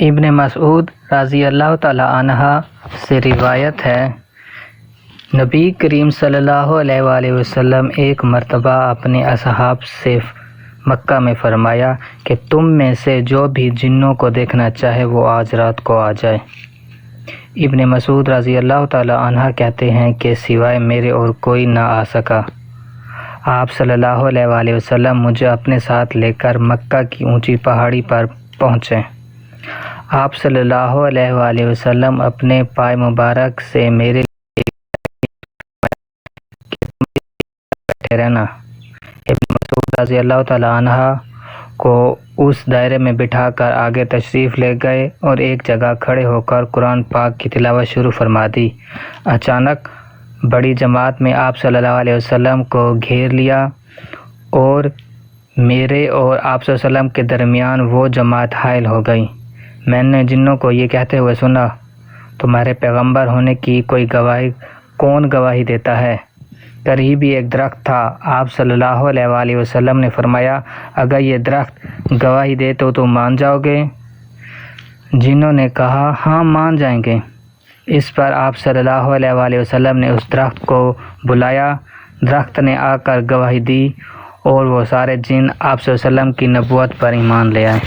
ابن مسعود رضی اللہ تعالی عنہ سے روایت ہے، نبی کریم صلی اللہ علیہ وآلہ وسلم ایک مرتبہ اپنے اصحاب سے مکہ میں فرمایا کہ تم میں سے جو بھی جنوں کو دیکھنا چاہے وہ آج رات کو آ جائے۔ ابن مسعود رضی اللہ تعالی عنہ کہتے ہیں کہ سوائے میرے اور کوئی نہ آ سکا۔ آپ صلی اللہ علیہ وآلہ وسلم مجھے اپنے ساتھ لے کر مکہ کی اونچی پہاڑی پر پہنچے۔ آپ صلی اللہ علیہ وآلہ وسلم اپنے پائے مبارک سے میرے لیے بیٹھے رہنا۔ ابن مسعود رضی اللہ تعالی عنہ کو اس دائرے میں بٹھا کر آگے تشریف لے گئے اور ایک جگہ کھڑے ہو کر قرآن پاک کی تلاوت شروع فرما دی۔ اچانک بڑی جماعت میں آپ صلی اللہ علیہ وسلم کو گھیر لیا اور میرے اور آپ صلی اللہ علیہ وسلم کے درمیان وہ جماعت حائل ہو گئی۔ میں نے جنوں کو یہ کہتے ہوئے سنا، تمہارے پیغمبر ہونے کی کون گواہی دیتا ہے؟ قریب ہی ایک درخت تھا۔ آپ صلی اللہ علیہ وآلہ وسلم نے فرمایا، اگر یہ درخت گواہی دے تو تم مان جاؤ گے؟ جنوں نے کہا، ہاں مان جائیں گے۔ اس پر آپ صلی اللہ علیہ وآلہ وسلم نے اس درخت کو بلایا، درخت نے آ کر گواہی دی اور وہ سارے جن آپ صلی اللہ علیہ وسلم کی نبوت پر ایمان لے آئے۔